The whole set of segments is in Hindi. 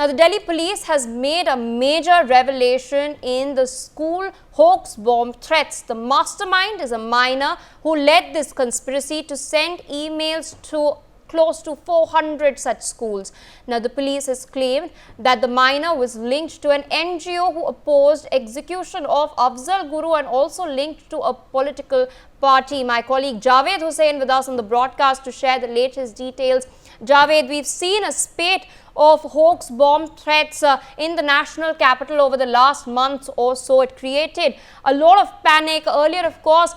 Now, the Delhi police has made a major revelation in the school hoax bomb threats. The mastermind is a minor who led this conspiracy to send emails to close to 400 such schools. Now, the police has claimed that the minor was linked to an NGO who opposed execution of Afzal Guru and also linked to a political party. My colleague Javed Hussain with us on the broadcast to share the latest details. Javed, we've seen a spate of hoax bomb threats in the national capital over the last month or so. It created a lot of panic. Earlier, of course,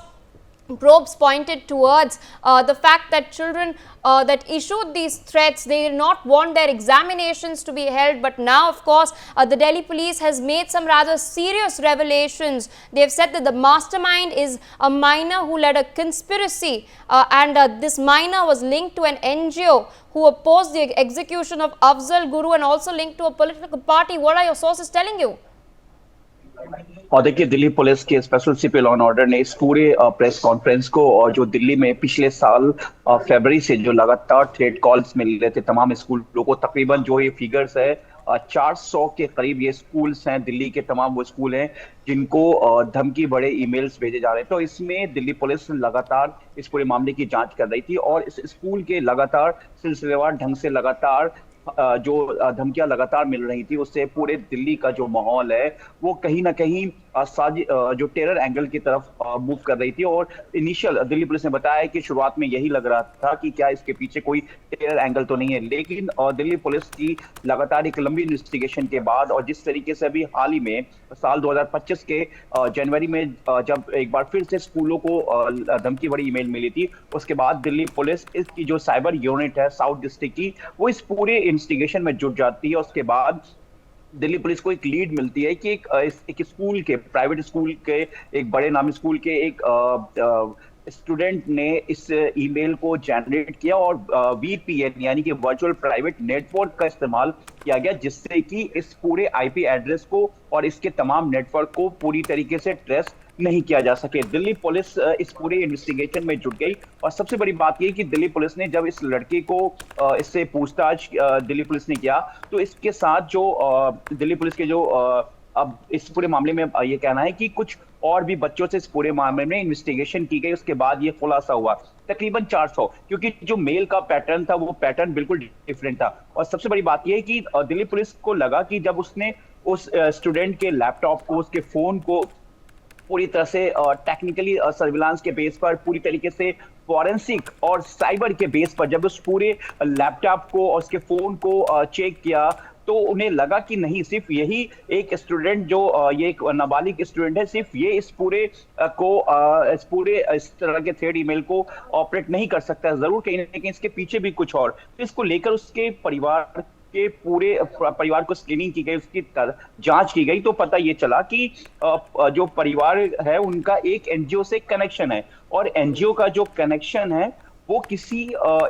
probes pointed towards the fact that children that issued these threats, they did not want their examinations to be held. But now, of course, the Delhi police has made some rather serious revelations. They have said that the mastermind is a minor who led a conspiracy and this minor was linked to an NGO who opposed the execution of Afzal Guru and also linked to a political party. What are your sources telling you? और देखिए, दिल्ली पुलिस के special CP law and order ने इस पूरे प्रेस कॉन्फ्रेंस को, और जो दिल्ली में पिछले साल फरवरी से जो लगातार थ्रेट कॉल्स मिल रहे थे तमाम स्कूलों को, तकरीबन जो ये फिगर्स है 400 के करीब ये स्कूल्स हैं, दिल्ली के तमाम वो स्कूल हैं जिनको धमकी भरे ईमेल्स भेजे जा रहे हैं। तो इसमें दिल्ली पुलिस लगातार इस पूरे मामले की जांच कर रही थी और इस स्कूल के लगातार सिलसिलेवार ढंग से लगातार जो धमकियां लगातार मिल रही थी, उससे पूरे दिल्ली का जो माहौल है वो कहीं ना कहीं जो टेरर एंगल की तरफ मूव कर रही थी। और इनिशियल दिल्ली पुलिस ने बताया कि शुरुआत में यही लग रहा था कि क्या इसके पीछे कोई टेरर एंगल तो नहीं है, लेकिन दिल्ली पुलिस की लगातार एक लंबी इन्वेस्टिगेशन के बाद और जिस तरीके से अभी हाल ही में साल 2025 के जनवरी में जब एक बार फिर से स्कूलों को धमकी भरी ईमेल मिली थी, उसके बाद दिल्ली पुलिस इसकी जो साइबर यूनिट है साउथ डिस्ट्रिक्ट की, वो इस पूरे इन्वेस्टिगेशन में जुट जाती है। उसके बाद दिल्ली पुलिस को एक लीड मिलती है कि एक स्कूल के, प्राइवेट स्कूल के, एक बड़े नामी स्कूल के एक स्टूडेंट ने इस ईमेल को जनरेट किया और वीपीएन यानी कि वर्चुअल प्राइवेट नेटवर्क का इस्तेमाल किया गया, जिससे कि इस पूरे आईपी एड्रेस को और इसके तमाम नेटवर्क को पूरी तरीके से ट्रेस नहीं किया जा सके। दिल्ली पुलिस इस पूरे इन्वेस्टिगेशन में जुट गई और सबसे बड़ी बात यह कि दिल्ली पुलिस ने जब इस लड़के को इससे पूछताछ दिल्ली पुलिस ने किया, तो इसके साथ जो दिल्ली पुलिस के जो अब इस पूरे मामले में ये कहना है कि कुछ और भी बच्चों से इस पूरे मामले में इन्वेस्टिगेशन की गई। उसके बाद ये खुलासा हुआ तकरीबन 400, क्योंकि जो मेल का पैटर्न था वो पैटर्न बिल्कुल डिफरेंट था। और सबसे बड़ी बात ये है कि दिल्ली पुलिस को लगा कि जब उसने उस स्टूडेंट के लैपटॉप को, उसके फोन को पूरी तरह से टेक्निकली सर्विलांस के बेस पर, पूरी तरीके से फॉरेंसिक और साइबर के बेस पर जब उस पूरे लैपटॉप को और उसके फोन को चेक किया, तो उन्हें लगा कि नहीं, सिर्फ यही एक स्टूडेंट जो ये एक नाबालिग स्टूडेंट है, सिर्फ ये इस तरह के थ्रेड ईमेल को ऑपरेट नहीं कर सकता है, जरूर कहीं ना कहीं इसके पीछे भी कुछ और। इसको लेकर उसके परिवार के पूरे परिवार को स्क्रीनिंग की गई, उसकी जांच की गई, तो पता ये चला कि जो परिवार है उनका एक एनजीओ से कनेक्शन है और एनजीओ का जो कनेक्शन है वो किसी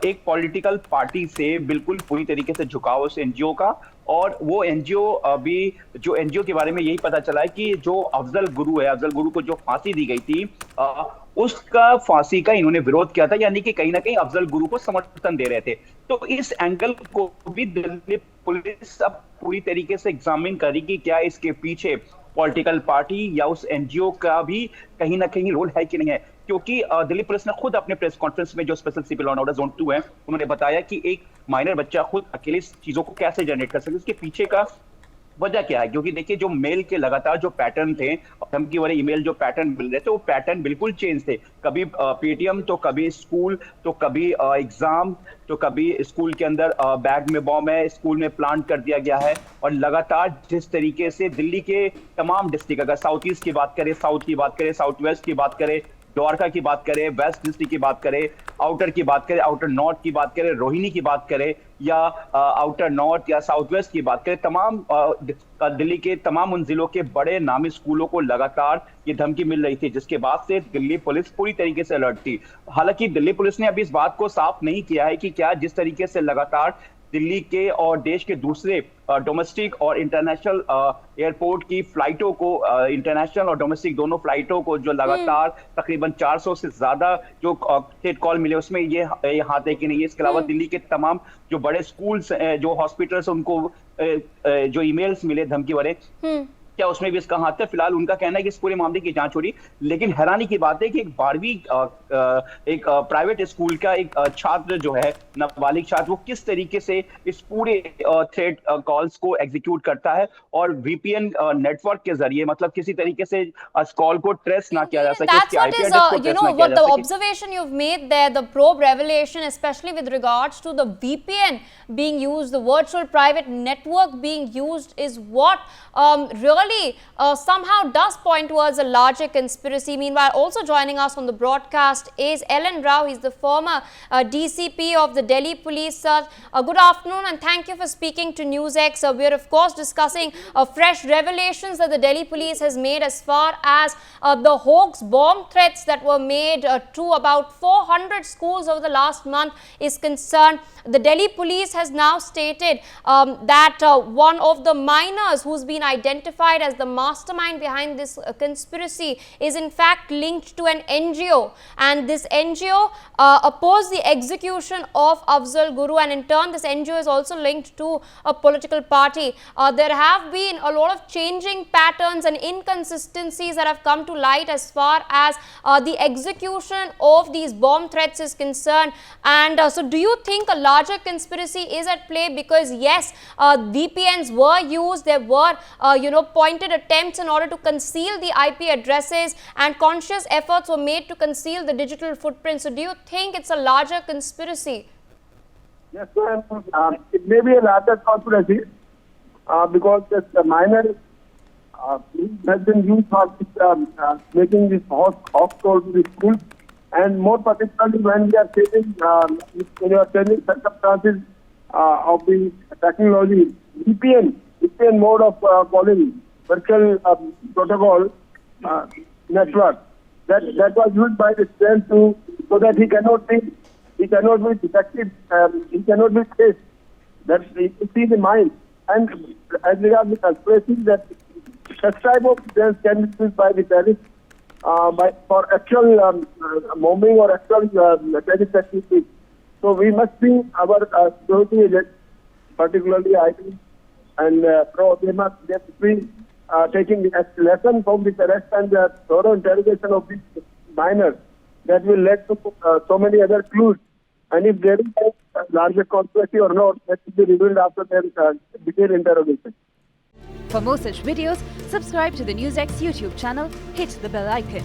एक पॉलिटिकल पार्टी से बिल्कुल पूरी तरीके से झुकाव उस एनजीओ का। और वो एनजीओ अभी जो एनजीओ के बारे में यही पता चला है कि जो अफजल गुरु है, अफजल गुरु को जो फांसी दी गई थी उसका फांसी का इन्होंने विरोध किया था, यानी कि कहीं ना कहीं अफजल गुरु को समर्थन दे रहे थे। तो इस एंगल को भी दिल्ली पुलिस अब पूरी तरीके से एग्जामिन करेगी, क्या इसके पीछे पॉलिटिकल पार्टी या उस एनजीओ का भी कहीं ना कहीं रोल है कि नहीं है। क्योंकि दिल्ली पुलिस ने खुद अपने प्रेस कॉन्फ्रेंस में, जो special CP law and order zone 2 है, उन्होंने बताया कि एक माइनर बच्चा खुद अकेले चीजों को कैसे जनरेट कर सकते, उसके पीछे का वजह क्या है। क्योंकि देखिए, जो मेल के लगातार जो पैटर्न थे, धमकी वाले ईमेल जो पैटर्न मिल रहे थे, वो पैटर्न बिल्कुल चेंज थे। कभी पेटीएम, तो कभी स्कूल, तो कभी एग्जाम, तो कभी स्कूल के अंदर बैग में बॉम्ब है, स्कूल में प्लांट कर दिया गया है। और लगातार जिस तरीके से दिल्ली के तमाम डिस्ट्रिक्ट, अगर साउथ ईस्ट की बात करें, साउथ की बात करें, साउथ वेस्ट की बात करें, द्वारका की बात करें, वेस्ट डिस्ट्रिक्ट की बात करें, आउटर की बात करें, आउटर नॉर्थ की बात करें, रोहिणी की बात करें, या आउटर नॉर्थ या साउथ वेस्ट की बात करें, तमाम दिल्ली के तमाम उन जिलों के बड़े नामी स्कूलों को लगातार ये धमकी मिल रही थी, जिसके बाद से दिल्ली पुलिस पूरी तरीके से अलर्ट थी। हालांकि दिल्ली पुलिस ने अभी इस बात को साफ नहीं किया है कि क्या जिस तरीके से लगातार दिल्ली के और देश के दूसरे डोमेस्टिक और इंटरनेशनल एयरपोर्ट की फ्लाइटों को, इंटरनेशनल और डोमेस्टिक दोनों फ्लाइटों को जो लगातार तकरीबन 400 से ज्यादा जो थ्रेट कॉल मिले उसमें ये हाथ है कि नहीं। इसके अलावा दिल्ली के तमाम जो बड़े स्कूल्स, जो हॉस्पिटल्स, उनको जो ईमेल्स मिले धमकी भरे, क्या उसमें भी इसका हाथ है? फिलहाल उनका कहना है कि इस पूरे मामले की जांच हो रही, लेकिन हैरानी की बात है कि एक 12वीं एक प्राइवेट स्कूल का एक छात्र जो है, नाबालिग छात्र, वो किस तरीके से इस पूरे थ्रेट कॉल्स को एग्जीक्यूट करता है और वीपीएन नेटवर्क के जरिए, मतलब किसी तरीके से इस कॉल को ट्रेस ना किया जा सके, That's what is, what the observation you've made there, the probe revelation, especially with regards to the VPN being used, the virtual private network being used, is what really somehow does point towards a larger conspiracy. Meanwhile, also joining us on the broadcast is Ellen Rao. He's the former DCP of the Delhi Police. Good afternoon and thank you for speaking to NewsX. We are of course discussing fresh revelations that the Delhi Police has made as far as the hoax bomb threats that were made to about 400 schools over the last month is concerned. The Delhi Police has now stated that one of the minors who's been identified as the mastermind behind this conspiracy is in fact linked to an NGO, and this NGO opposed the execution of Afzal Guru, and in turn this NGO is also linked to a political party. There have been a lot of changing patterns and inconsistencies that have come to light as far as the execution of these bomb threats is concerned. And so do you think a larger conspiracy is at play? Because yes, VPNs were used, there were pointed attempts in order to conceal the IP addresses, and conscious efforts were made to conceal the digital footprint. So do you think it's a larger conspiracy? Yes, it may be a larger conspiracy because the minor has been used for making this hoax call to the school, and more particularly when we are changing circumstances of the technology, VPN mode of calling, virtual protocol network, that was used by the student so that he cannot be detected, he cannot be traced. That you see the mind. And as regards the conspiracy, that such type of students can be used by the terrorists for actual bombing or actual terrorist activities. So we must be our security agents, particularly IT and they must be taking the lesson from the arrest and the thorough interrogation of these minors that will lead to so many other clues. And if there is a larger conspiracy or not, that will be revealed after their detailed interrogation. For more such videos, subscribe to the NewsX YouTube channel, hit the bell icon.